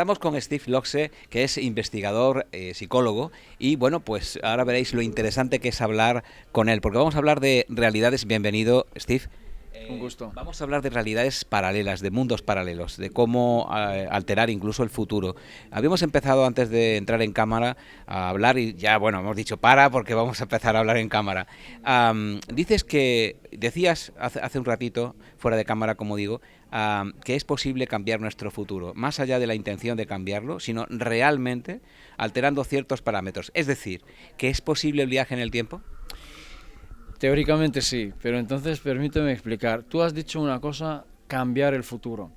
Estamos con Steve Loxe, que es investigador, psicólogo, y bueno, pues ahora veréis lo interesante que es hablar con él, porque vamos a hablar de realidades. Bienvenido, Steve. Un gusto. Vamos a hablar de realidades paralelas, de mundos paralelos, de cómo alterar incluso el futuro. Habíamos empezado antes de entrar en cámara a hablar y ya, bueno, hemos dicho para porque vamos a empezar a hablar en cámara. Decías hace un ratito, fuera de cámara, como digo, que es posible cambiar nuestro futuro, más allá de la intención de cambiarlo, sino realmente alterando ciertos parámetros. Es decir, que es posible el viaje en el tiempo. Teóricamente sí, pero entonces permíteme explicar. Tú has dicho una cosa, cambiar el futuro.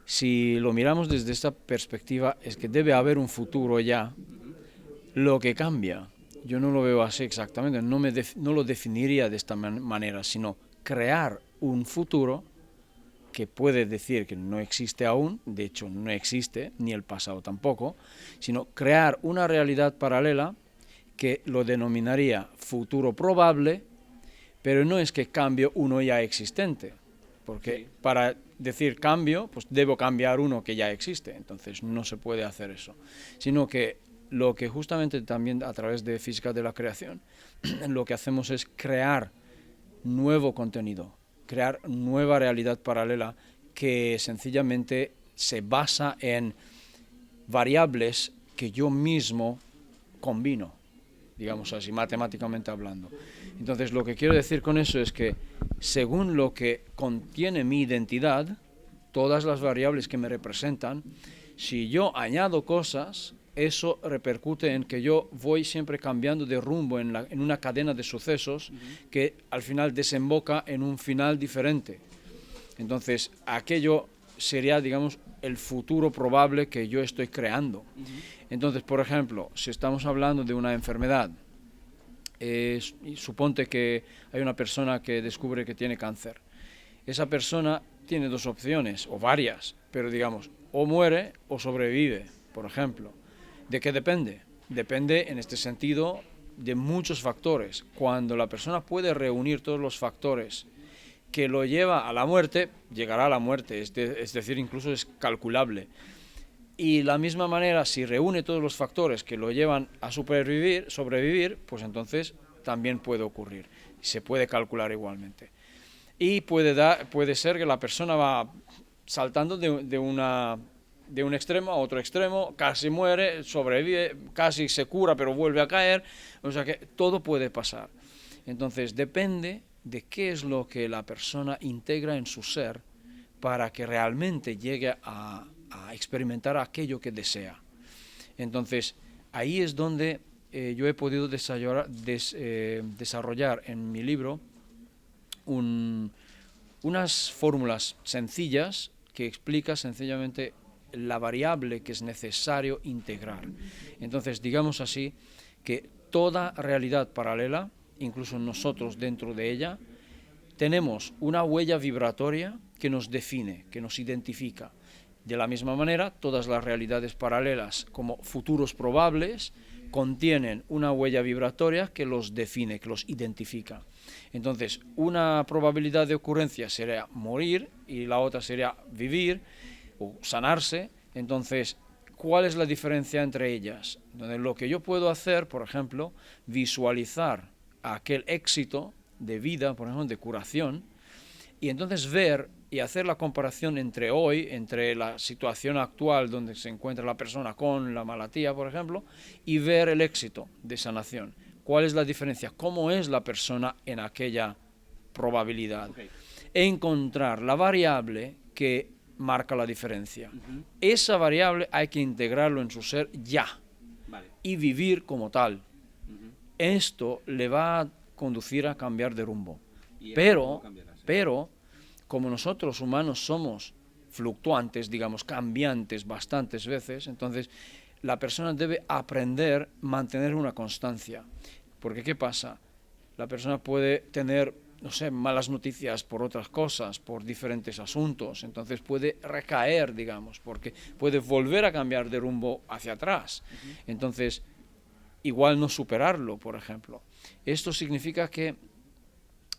Si lo miramos desde esta perspectiva, es que debe haber un futuro ya. Lo que cambia, yo no lo veo así exactamente, no lo definiría de esta manera, sino crear un futuro que puede decir que no existe aún, de hecho no existe, ni el pasado tampoco, sino crear una realidad paralela que lo denominaría futuro probable, pero no es que cambie uno ya existente, porque sí, para decir cambio, pues debo cambiar uno que ya existe, entonces no se puede hacer eso, sino que lo que justamente también a través de física de la creación, lo que hacemos es crear nuevo contenido, crear nueva realidad paralela que sencillamente se basa en variables que yo mismo combino, digamos así, matemáticamente hablando. Entonces, lo que quiero decir con eso es que según lo que contiene mi identidad, todas las variables que me representan, si yo añado cosas, eso repercute en que yo voy siempre cambiando de rumbo en una cadena de sucesos que al final desemboca en un final diferente. Entonces, aquello sería, digamos, el futuro probable que yo estoy creando. Entonces, por ejemplo, si estamos hablando de una enfermedad, suponte que hay una persona que descubre que tiene cáncer. Esa persona tiene dos opciones, o varias, pero digamos, o muere o sobrevive, por ejemplo. ¿De qué depende? Depende, en este sentido, de muchos factores. Cuando la persona puede reunir todos los factores que lo lleva a la muerte, llegará a la muerte, es decir, incluso es calculable. Y la misma manera, si reúne todos los factores que lo llevan a sobrevivir, pues entonces también puede ocurrir. Se puede calcular igualmente. Y puede ser que la persona va saltando de un extremo a otro extremo, casi muere, sobrevive, casi se cura, pero vuelve a caer. O sea que todo puede pasar. Entonces depende de qué es lo que la persona integra en su ser para que realmente llegue a experimentar aquello que desea. Entonces, ahí es donde yo he podido desarrollar en mi libro unas fórmulas sencillas que explica sencillamente la variable que es necesario integrar. Entonces, digamos así, que toda realidad paralela, incluso nosotros dentro de ella, tenemos una huella vibratoria que nos define, que nos identifica. De la misma manera, todas las realidades paralelas como futuros probables contienen una huella vibratoria que los define, que los identifica. Entonces, una probabilidad de ocurrencia sería morir y la otra sería vivir o sanarse. Entonces, ¿cuál es la diferencia entre ellas? Donde lo que yo puedo hacer, por ejemplo, visualizar aquel éxito de vida, por ejemplo, de curación, y entonces ver y hacer la comparación entre hoy, entre la situación actual donde se encuentra la persona con la malatía, por ejemplo, y ver el éxito de sanación. ¿Cuál es la diferencia? ¿Cómo es la persona en aquella probabilidad? Okay. Encontrar la variable que marca la diferencia. Esa variable hay que integrarlo en su ser ya, vale, y vivir como tal. Esto le va a conducir a cambiar de rumbo. Pero, como nosotros humanos somos fluctuantes, digamos, cambiantes bastantes veces, entonces la persona debe aprender a mantener una constancia. Porque, ¿qué pasa? La persona puede tener, no sé, malas noticias por otras cosas, por diferentes asuntos, entonces puede recaer, digamos, porque puede volver a cambiar de rumbo hacia atrás. Entonces, igual no superarlo, por ejemplo. Esto significa que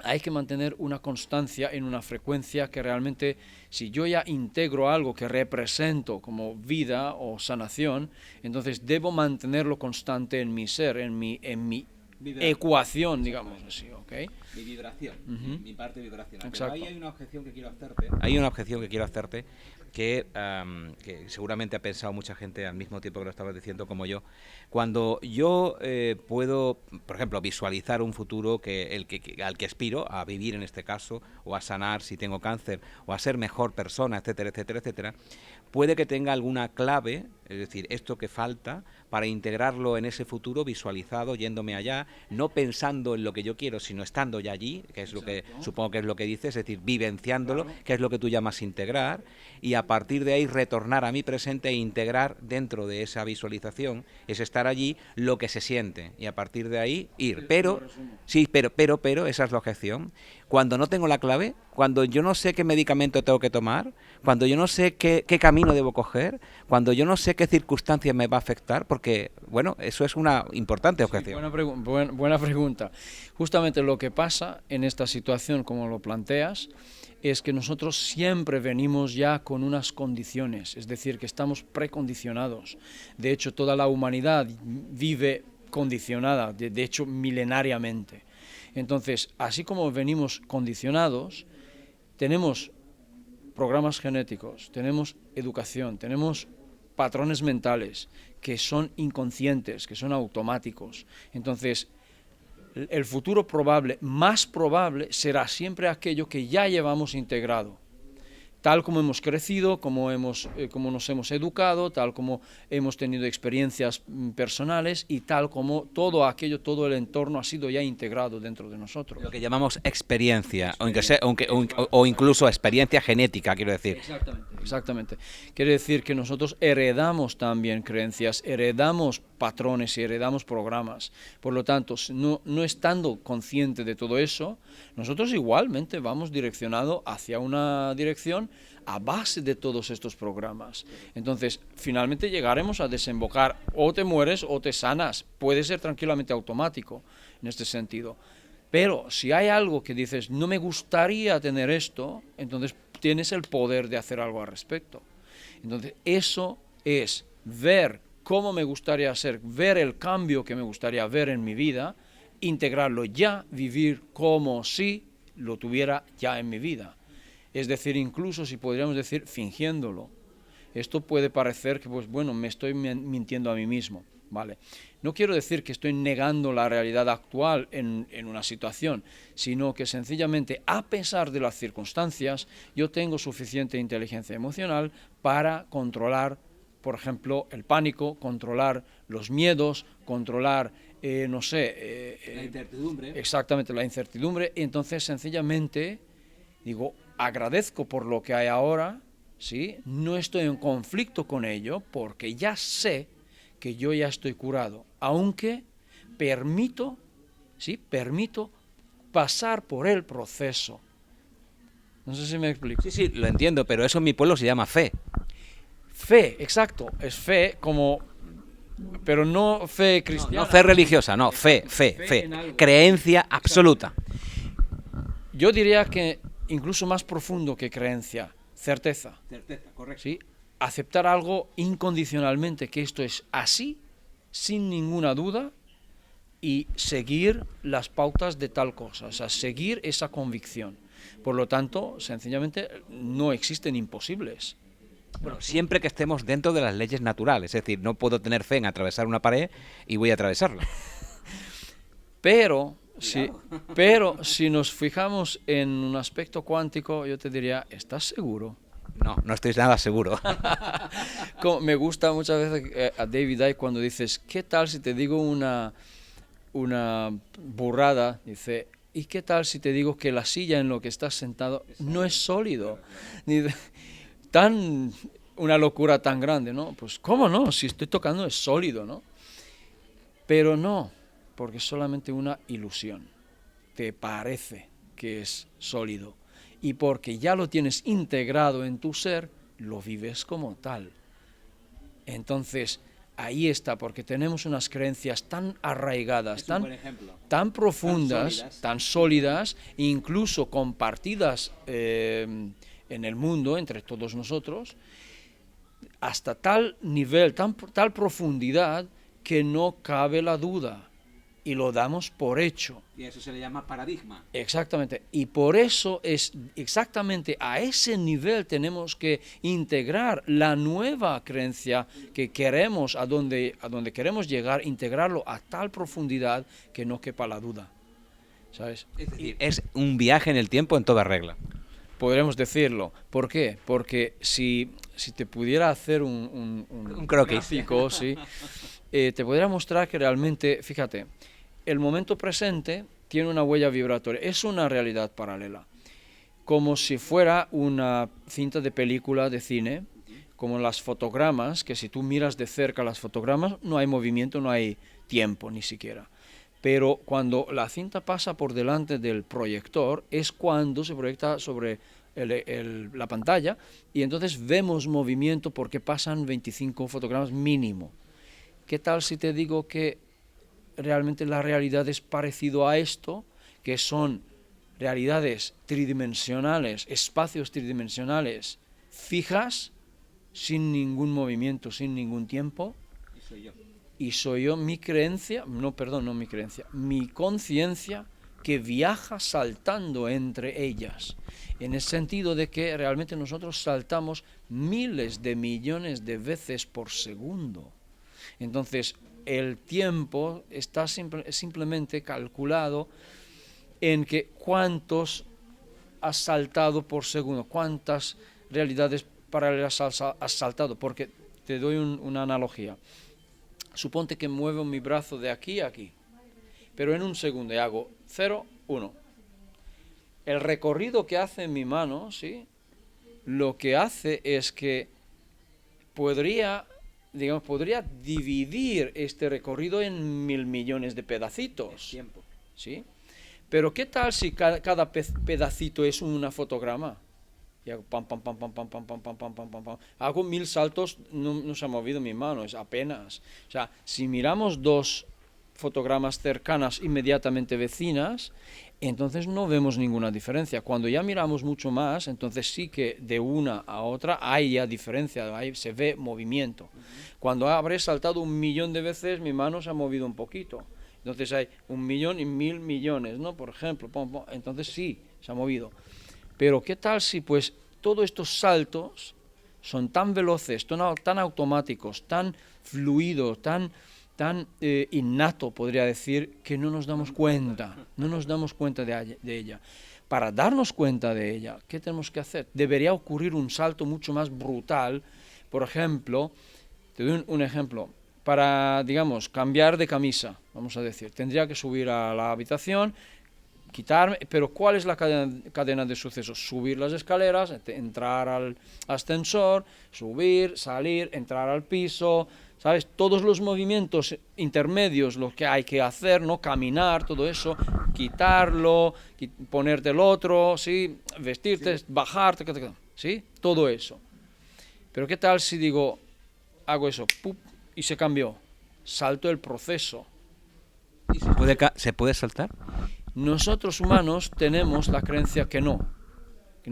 hay que mantener una constancia en una frecuencia que realmente, si yo ya integro algo que represento como vida o sanación, entonces debo mantenerlo constante en mi ser, en mi ecuación, digamos así, ¿ok? Mi vibración, mi parte vibracional. Exacto. Pero ahí hay una objeción que quiero hacerte. Hay una objeción que quiero hacerte que seguramente ha pensado mucha gente al mismo tiempo que lo estabas diciendo como yo. Cuando yo puedo, por ejemplo, visualizar un futuro al que aspiro, a vivir en este caso, o a sanar si tengo cáncer, o a ser mejor persona, etcétera, etcétera, etcétera, puede que tenga alguna clave, es decir, esto que falta, para integrarlo en ese futuro visualizado, yéndome allá, no pensando en lo que yo quiero, sino estando ya allí, que es lo que supongo que es lo que dices, es decir, vivenciándolo, que es lo que tú llamas integrar, y a partir de ahí retornar a mi presente e integrar dentro de esa visualización, es estar allí lo que se siente, y a partir de ahí ir. Pero, sí, pero, esa es la objeción. Cuando no tengo la clave, cuando yo no sé qué medicamento tengo que tomar, cuando yo no sé qué camino debo coger, cuando yo no sé qué circunstancias me va a afectar, porque, bueno, eso es una importante objeción. Sí, buena pregunta. Justamente lo que pasa en esta situación, como lo planteas, es que nosotros siempre venimos ya con unas condiciones, es decir, que estamos precondicionados. De hecho, toda la humanidad vive condicionada, de hecho, milenariamente. Entonces, así como venimos condicionados, tenemos programas genéticos, tenemos educación, tenemos patrones mentales que son inconscientes, que son automáticos. Entonces, el futuro probable, más probable, será siempre aquello que ya llevamos integrado. Tal como hemos crecido, como nos hemos educado, tal como hemos tenido experiencias personales y tal como todo el entorno ha sido ya integrado dentro de nosotros. Lo que llamamos experiencia. O incluso experiencia genética, quiero decir. Exactamente. Quiere decir que nosotros heredamos también creencias, heredamos patrones y heredamos programas. Por lo tanto, no estando consciente de todo eso, nosotros igualmente vamos direccionados hacia una dirección a base de todos estos programas. Entonces, finalmente llegaremos a desembocar, o te mueres o te sanas. Puede ser tranquilamente automático en este sentido. Pero si hay algo que dices, no me gustaría tener esto, entonces tienes el poder de hacer algo al respecto. Entonces, eso es ver cómo me gustaría ser, ver el cambio que me gustaría ver en mi vida, integrarlo ya, vivir como si lo tuviera ya en mi vida. Es decir, incluso si podríamos decir fingiéndolo. Esto puede parecer que, pues bueno, me estoy mintiendo a mí mismo, ¿vale? No quiero decir que estoy negando la realidad actual en una situación, sino que sencillamente, a pesar de las circunstancias, yo tengo suficiente inteligencia emocional para controlar, por ejemplo, el pánico, controlar los miedos, controlar, la incertidumbre. Exactamente, la incertidumbre. Y entonces, sencillamente, digo, agradezco por lo que hay ahora, ¿sí? No estoy en conflicto con ello porque ya sé que yo ya estoy curado, aunque permito pasar por el proceso. No sé si me explico. Sí, lo entiendo, pero eso en mi pueblo se llama fe. Fe, exacto, es fe como, pero no fe cristiana. No fe religiosa, no, fe. Creencia absoluta. Yo diría que incluso más profundo que creencia, certeza. Certeza, correcto. ¿Sí? Aceptar algo incondicionalmente, que esto es así, sin ninguna duda, y seguir las pautas de tal cosa, o sea, seguir esa convicción. Por lo tanto, sencillamente, no existen imposibles. Bueno, siempre que estemos dentro de las leyes naturales, es decir, no puedo tener fe en atravesar una pared y voy a atravesarla. Pero si nos fijamos en un aspecto cuántico, yo te diría, ¿estás seguro? No estoy nada seguro. Me gusta muchas veces a David Icke cuando dices, ¿qué tal si te digo una burrada? Dice, ¿y qué tal si te digo que la silla en la que estás sentado no es sólido? Una locura tan grande, ¿no? Pues, ¿cómo no? Si estoy tocando es sólido, ¿no? Pero no, porque es solamente una ilusión. Te parece que es sólido. Y porque ya lo tienes integrado en tu ser, lo vives como tal. Entonces, ahí está, porque tenemos unas creencias tan arraigadas, Es un buen ejemplo. tan profundas, Tan sólidas. tan sólidas, incluso compartidas en el mundo, entre todos nosotros, hasta tal nivel, tal profundidad, que no cabe la duda y lo damos por hecho. Y eso se le llama paradigma. Exactamente. Y por eso es exactamente a ese nivel tenemos que integrar la nueva creencia que queremos, a donde queremos llegar, integrarlo a tal profundidad que no quepa la duda. ¿Sabes? Es decir, es un viaje en el tiempo en toda regla. Podremos decirlo. ¿Por qué? Porque si te pudiera hacer un croquis. gráfico, ¿sí? Te podría mostrar que realmente, fíjate, el momento presente tiene una huella vibratoria, es una realidad paralela, como si fuera una cinta de película de cine, como las fotogramas, que si tú miras de cerca las fotogramas, no hay movimiento, no hay tiempo ni siquiera. Pero cuando la cinta pasa por delante del proyector, es cuando se proyecta sobre la pantalla, y entonces vemos movimiento porque pasan 25 fotogramas mínimo. ¿Qué tal si te digo que realmente la realidad es parecido a esto, que son realidades tridimensionales, espacios tridimensionales fijas, sin ningún movimiento, sin ningún tiempo? Y soy yo, mi creencia, no mi creencia, mi conciencia, que viaja saltando entre ellas, en el sentido de que realmente nosotros saltamos miles de millones de veces por segundo. Entonces, el tiempo está simplemente calculado en que cuántos has saltado por segundo, cuántas realidades paralelas has saltado, porque te doy una analogía. Suponte que muevo mi brazo de aquí a aquí, pero en un segundo y hago 0, 1. El recorrido que hace mi mano, ¿sí?, lo que hace es que podría dividir este recorrido en 1000 millones de pedacitos. ¿Sí? Pero ¿qué tal si cada pedacito es una fotograma? Y hago pam, pam, pam, pam, pam, pam, pam, pam, pam, pam, pam, pam. Hago 1000 saltos, no se ha movido mi mano, es apenas. O sea, si miramos dos fotogramas cercanas, inmediatamente vecinas, entonces no vemos ninguna diferencia. Cuando ya miramos mucho más, entonces sí que de una a otra hay ya diferencia, ahí se ve movimiento. Cuando habré saltado 1 millón de veces, mi mano se ha movido un poquito. Entonces hay 1 millón y 1000 millones, ¿no? Por ejemplo, entonces sí, se ha movido. Pero ¿qué tal si pues todos estos saltos son tan veloces, tan automáticos, tan fluidos, tan innato, podría decir, que no nos damos cuenta de ella? Para darnos cuenta de ella, ¿qué tenemos que hacer? Debería ocurrir un salto mucho más brutal. Por ejemplo, te doy un ejemplo. Para, digamos, cambiar de camisa, vamos a decir, tendría que subir a la habitación, quitarme, pero ¿cuál es la cadena de sucesos? Subir las escaleras, entrar al ascensor, subir, salir, entrar al piso, ¿sabes? Todos los movimientos intermedios, lo que hay que hacer, ¿no? Caminar, todo eso, quitarlo, ponerte el otro, ¿sí? Vestirte, sí, bajarte, ¿sí? Todo eso. Pero ¿qué tal si digo, hago eso, ¡pup!, y se cambió? Salto el proceso. ¿Y se puede saltar? Nosotros humanos tenemos la creencia que no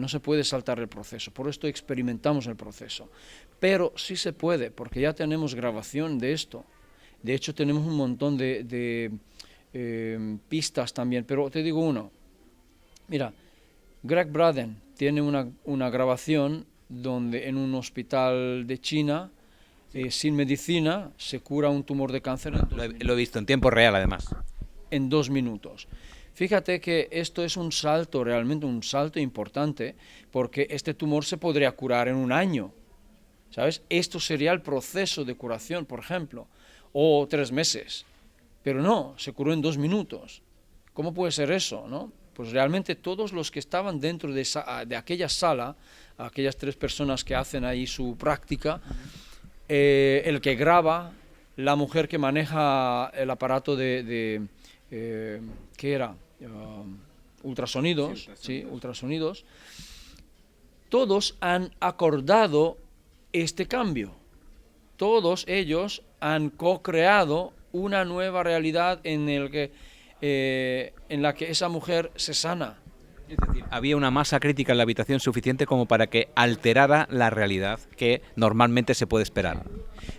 se puede saltar el proceso, por esto experimentamos el proceso. Pero sí se puede, porque ya tenemos grabación de esto. De hecho, tenemos un montón de pistas también, pero te digo uno. Mira, Greg Braden tiene una grabación donde en un hospital de China, sin medicina, se cura un tumor de cáncer. Lo he visto en tiempo real, además. En 2 minutos. Fíjate que esto es un salto, realmente un salto importante, porque este tumor se podría curar en 1 año, ¿sabes? Esto sería el proceso de curación, por ejemplo, o 3 meses, pero no, se curó en 2 minutos. ¿Cómo puede ser eso, no? Pues realmente todos los que estaban dentro de aquella sala, aquellas 3 personas que hacen ahí su práctica, el que graba, la mujer que maneja el aparato ¿qué era? Ultrasonidos, sí, ultrasonidos. Todos han acordado este cambio. Todos ellos han co-creado una nueva realidad en la que esa mujer se sana. Es decir, había una masa crítica en la habitación suficiente como para que alterara la realidad que normalmente se puede esperar.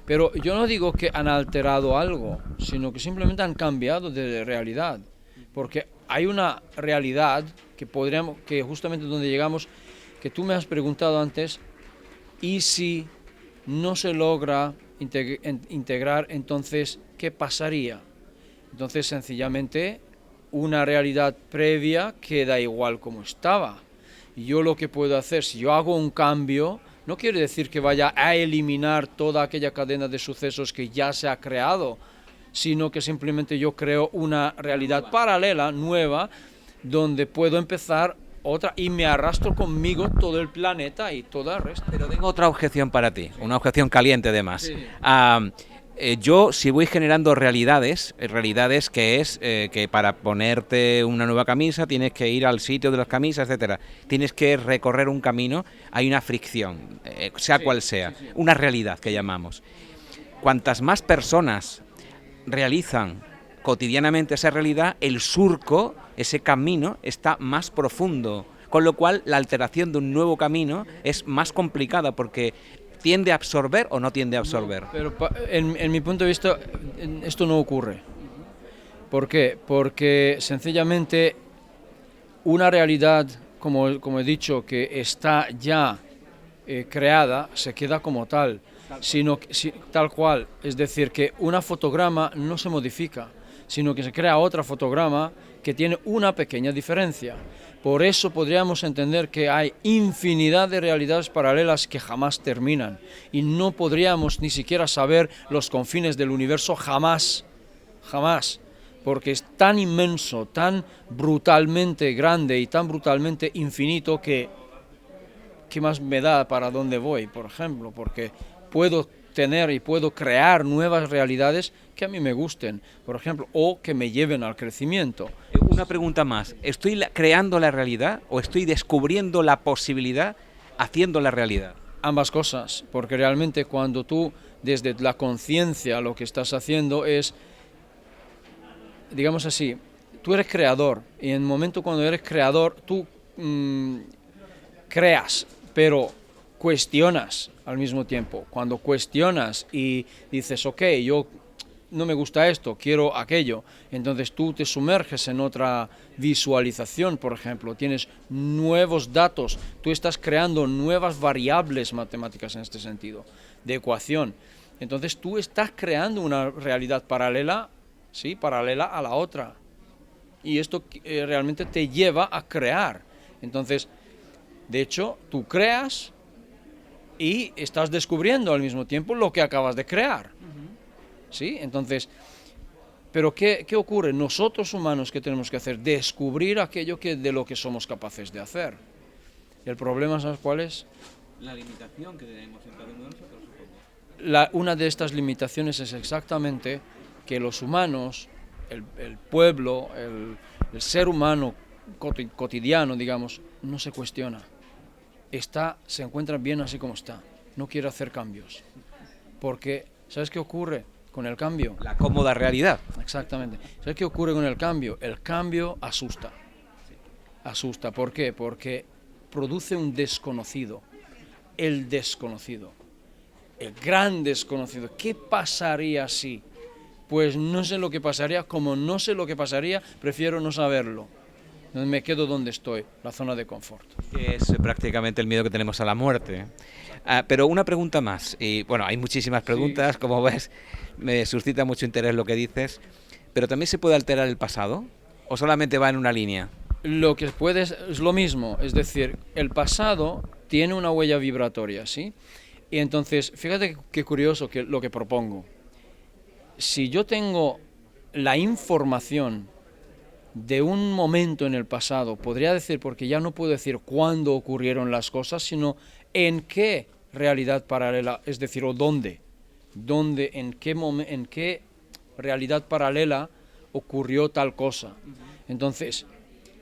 Pero yo no digo que han alterado algo, sino que simplemente han cambiado de realidad. Porque hay una realidad que justamente donde llegamos, que tú me has preguntado antes, y si no se logra integrar, entonces, ¿qué pasaría? Entonces, sencillamente, una realidad previa queda igual como estaba. Y yo lo que puedo hacer, si yo hago un cambio, no quiere decir que vaya a eliminar toda aquella cadena de sucesos que ya se ha creado, sino que simplemente yo creo una realidad paralela, nueva, donde puedo empezar otra y me arrastro conmigo todo el planeta y todo el resto. Pero tengo otra objeción para ti, una objeción caliente además. Sí. Yo, si voy generando realidades que es que para ponerte una nueva camisa tienes que ir al sitio de las camisas, etcétera, tienes que recorrer un camino, hay una fricción, sea cual sea, una realidad que llamamos. Cuantas más personas realizan cotidianamente esa realidad, el surco, ese camino, está más profundo, con lo cual la alteración de un nuevo camino es más complicada porque ¿tiende a absorber o no tiende a absorber? Pero en mi punto de vista esto no ocurre. ¿Por qué? Porque sencillamente una realidad, como he dicho, que está ya creada, se queda como tal, tal cual. Es decir, que una fotograma no se modifica, sino que se crea otra fotograma que tiene una pequeña diferencia. Por eso podríamos entender que hay infinidad de realidades paralelas que jamás terminan y no podríamos ni siquiera saber los confines del universo jamás, porque es tan inmenso, tan brutalmente grande y tan brutalmente infinito que ¿qué más me da para dónde voy, por ejemplo? Porque puedo tener y puedo crear nuevas realidades que a mí me gusten, por ejemplo, o que me lleven al crecimiento. Una pregunta más, ¿estoy creando la realidad o estoy descubriendo la posibilidad haciendo la realidad? Ambas cosas, porque realmente cuando tú, desde la conciencia, lo que estás haciendo es, digamos así, tú eres creador, y en el momento cuando eres creador, tú creas, pero cuestionas al mismo tiempo. Cuando cuestionas y dices, ok, yo no me gusta esto, quiero aquello, entonces tú te sumerges en otra visualización, por ejemplo, tienes nuevos datos, tú estás creando nuevas variables matemáticas en este sentido, de ecuación. Entonces tú estás creando una realidad paralela, ¿sí? Paralela a la otra. Y esto realmente te lleva a crear. Entonces, de hecho, tú creas y estás descubriendo al mismo tiempo lo que acabas de crear. ¿Sí? Entonces, ¿pero qué ocurre? Nosotros humanos, ¿qué tenemos que hacer? Descubrir aquello de lo que somos capaces de hacer. ¿El problema, sabes cuál es? La limitación que tenemos en cada uno de nosotros, supongo. Una de estas limitaciones es exactamente que los humanos, el pueblo, el ser humano cotidiano, digamos, no se cuestiona. Se encuentra bien así como está. No quiere hacer cambios. Porque, ¿sabes qué ocurre con el cambio? La cómoda realidad. Exactamente. ¿Sabes qué ocurre con el cambio? El cambio asusta. Asusta. ¿Por qué? Porque produce un desconocido. El desconocido. El gran desconocido. ¿Qué pasaría si? Pues no sé lo que pasaría. Como no sé lo que pasaría, prefiero no saberlo. Me quedo donde estoy, la zona de confort. Es prácticamente el miedo que tenemos a la muerte. Pero una pregunta más, y bueno, hay muchísimas preguntas, sí. Como ves, me suscita mucho interés lo que dices, pero ¿también se puede alterar el pasado? ¿O solamente va en una línea? Lo que puedes es lo mismo, es decir, el pasado tiene una huella vibratoria, ¿sí? Y entonces, fíjate qué curioso lo que propongo. Si yo tengo la información de un momento en el pasado, podría decir, porque ya no puedo decir cuándo ocurrieron las cosas, sino en qué realidad paralela, es decir, o dónde, en qué realidad paralela ocurrió tal cosa. Entonces,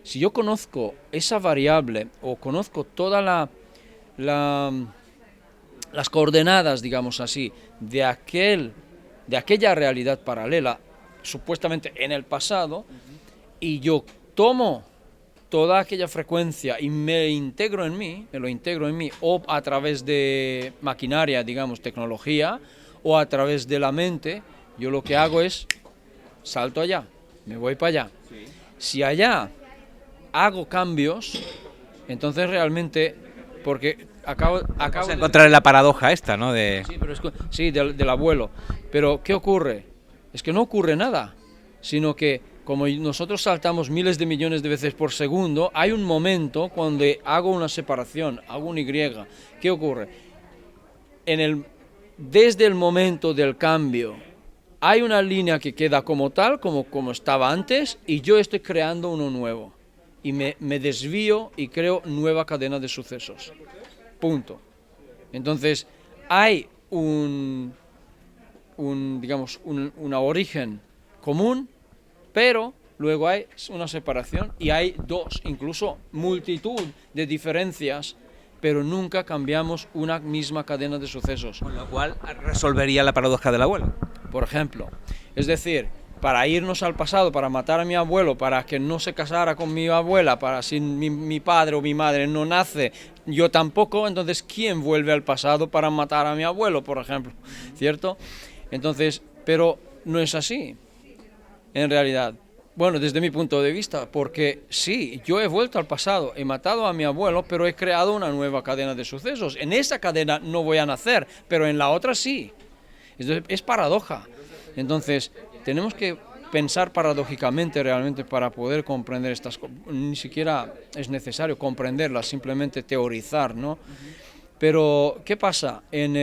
si yo conozco esa variable o conozco todas las coordenadas, digamos así, de de aquella realidad paralela, supuestamente en el pasado, y yo tomo toda aquella frecuencia y me lo integro en mí, o a través de maquinaria, digamos, tecnología, o a través de la mente, yo lo que hago es salto allá, me voy para allá. Sí. Si allá hago cambios, entonces realmente, porque acabo de encontrar la paradoja esta, ¿no? Sí, pero sí, del abuelo. Pero ¿qué ocurre? Es que no ocurre nada, sino que como nosotros saltamos miles de millones de veces por segundo, hay un momento cuando hago una separación, hago un Y. ¿Qué ocurre? Desde el momento del cambio, hay una línea que queda como tal, como estaba antes, y yo estoy creando uno nuevo. Y me desvío y creo nueva cadena de sucesos. Punto. Entonces, hay un origen común, pero luego hay una separación y hay incluso multitud de diferencias, pero nunca cambiamos una misma cadena de sucesos. Con lo cual resolvería la paradoja del abuelo. Por ejemplo, es decir, para irnos al pasado, para matar a mi abuelo, para que no se casara con mi abuela, para si mi padre o mi madre no nace, yo tampoco, entonces ¿quién vuelve al pasado para matar a mi abuelo, por ejemplo? ¿Cierto? Entonces, pero no es así, en realidad. Bueno, desde mi punto de vista, porque sí, yo he vuelto al pasado, he matado a mi abuelo, pero he creado una nueva cadena de sucesos. En esa cadena no voy a nacer, pero en la otra sí. Es paradoja. Entonces, tenemos que pensar paradójicamente realmente para poder comprender estas cosas. Ni siquiera es necesario comprenderlas, simplemente teorizar, ¿no? Pero, ¿qué pasa? En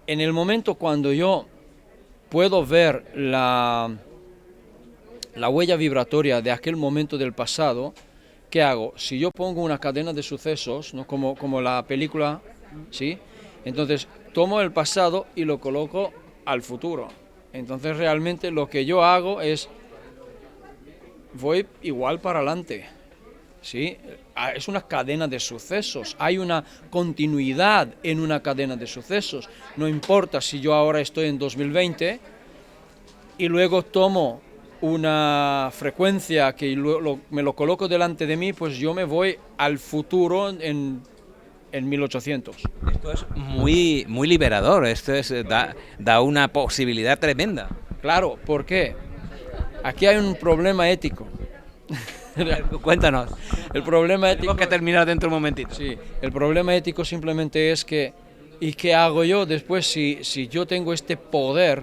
el momento cuando yo puedo ver la huella vibratoria de aquel momento del pasado, ¿qué hago? Si yo pongo una cadena de sucesos, ¿no? como la película, ¿sí? Entonces tomo el pasado y lo coloco al futuro. Entonces realmente lo que yo hago es, voy igual para adelante, ¿sí? Es una cadena de sucesos, hay una continuidad en una cadena de sucesos. No importa si yo ahora estoy en 2020 y luego tomo una frecuencia que me lo coloco delante de mí, pues yo me voy al futuro en 1800. Esto es muy, muy liberador, da una posibilidad tremenda. Claro, ¿por qué? Aquí hay un problema ético. Cuéntanos. El problema ético... Tengo que terminar dentro de un momentito. Sí, el problema ético simplemente es que, ¿y qué hago yo después si yo tengo este poder?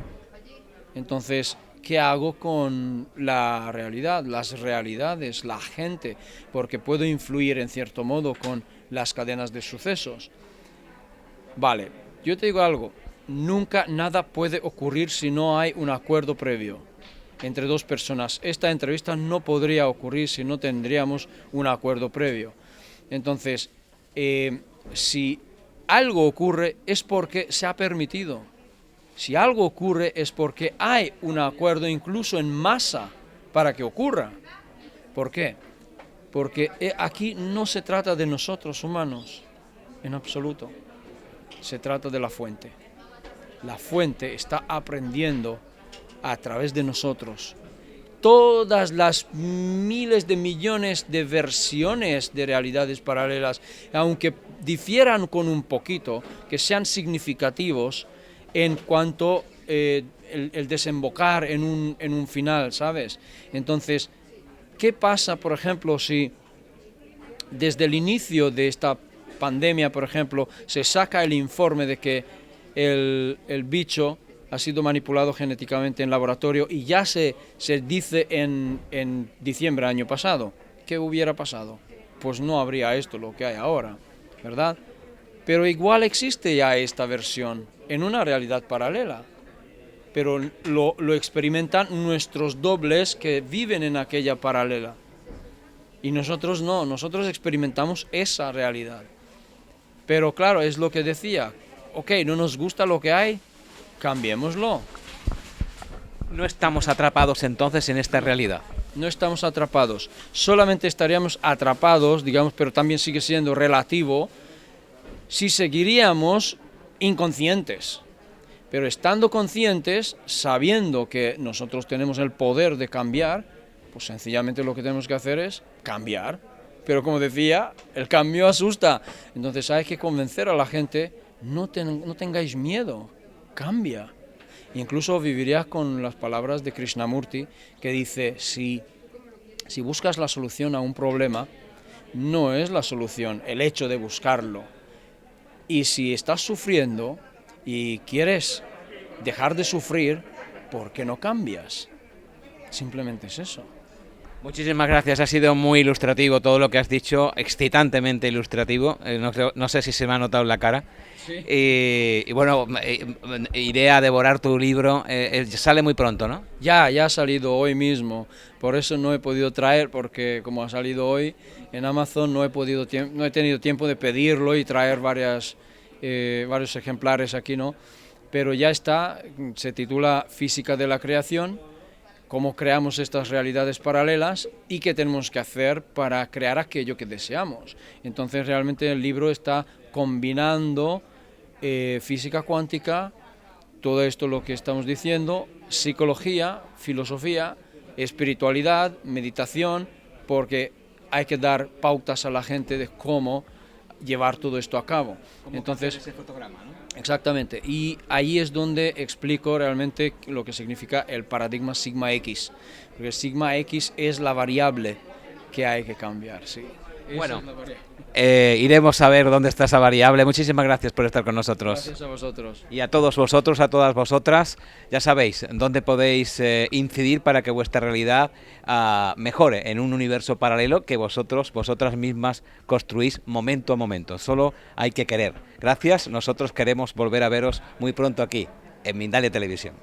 Entonces, ¿qué hago con la realidad, las realidades, la gente? Porque puedo influir en cierto modo con las cadenas de sucesos. Vale, yo te digo algo, nunca nada puede ocurrir si no hay un acuerdo previo entre dos personas. Esta entrevista no podría ocurrir si no tendríamos un acuerdo previo. Entonces, si algo ocurre es porque se ha permitido. Si algo ocurre es porque hay un acuerdo incluso en masa para que ocurra. ¿Por qué? Porque aquí no se trata de nosotros humanos, en absoluto. Se trata de la fuente. La fuente está aprendiendo a través de nosotros. Todas las miles de millones de versiones de realidades paralelas, aunque difieran con un poquito, que sean significativos en cuanto el desembocar en un final, ¿sabes? Entonces, ¿qué pasa, por ejemplo, si desde el inicio de esta pandemia, por ejemplo, se saca el informe de que el bicho ha sido manipulado genéticamente en laboratorio y ya se dice en diciembre del año pasado? ¿Qué hubiera pasado? Pues no habría esto, lo que hay ahora, ¿verdad? Pero igual existe ya esta versión en una realidad paralela, pero lo experimentan nuestros dobles que viven en aquella paralela. Y nosotros no, nosotros experimentamos esa realidad. Pero claro, es lo que decía, ok, no nos gusta lo que hay, cambiémoslo. No estamos atrapados entonces en esta realidad. No estamos atrapados, solamente estaríamos atrapados, digamos, pero también sigue siendo relativo, si seguiríamos inconscientes. Pero estando conscientes, sabiendo que nosotros tenemos el poder de cambiar, pues sencillamente lo que tenemos que hacer es cambiar. Pero como decía, el cambio asusta. Entonces hay que convencer a la gente, no tengáis miedo, cambia. Incluso vivirías con las palabras de Krishnamurti, que dice, si buscas la solución a un problema, no es la solución el hecho de buscarlo. Y si estás sufriendo y quieres dejar de sufrir, ¿por qué no cambias? Simplemente es eso. Muchísimas gracias, ha sido muy ilustrativo todo lo que has dicho, excitantemente ilustrativo, no sé si se me ha notado en la cara. Sí. Y bueno, iré a devorar tu libro, sale muy pronto, ¿no? Ya ha salido hoy mismo, por eso no he podido traer, porque como ha salido hoy en Amazon no he tenido tiempo de pedirlo y traer varios ejemplares aquí, ¿no? Pero ya está, se titula Física de la Creación, cómo creamos estas realidades paralelas y qué tenemos que hacer para crear aquello que deseamos. Entonces realmente el libro está combinando física cuántica, todo esto lo que estamos diciendo, psicología, filosofía, espiritualidad, meditación, porque hay que dar pautas a la gente de cómo llevar todo esto a cabo. Entonces, ese fotograma, ¿no? Exactamente, y ahí es donde explico realmente lo que significa el paradigma sigma X, porque sigma X es la variable que hay que cambiar, sí. Bueno, iremos a ver dónde está esa variable. Muchísimas gracias por estar con nosotros. Gracias a vosotros. Y a todos vosotros, a todas vosotras, ya sabéis dónde podéis incidir para que vuestra realidad mejore en un universo paralelo que vosotras mismas construís momento a momento. Solo hay que querer. Gracias, nosotros queremos volver a veros muy pronto aquí, en Mindalia Televisión.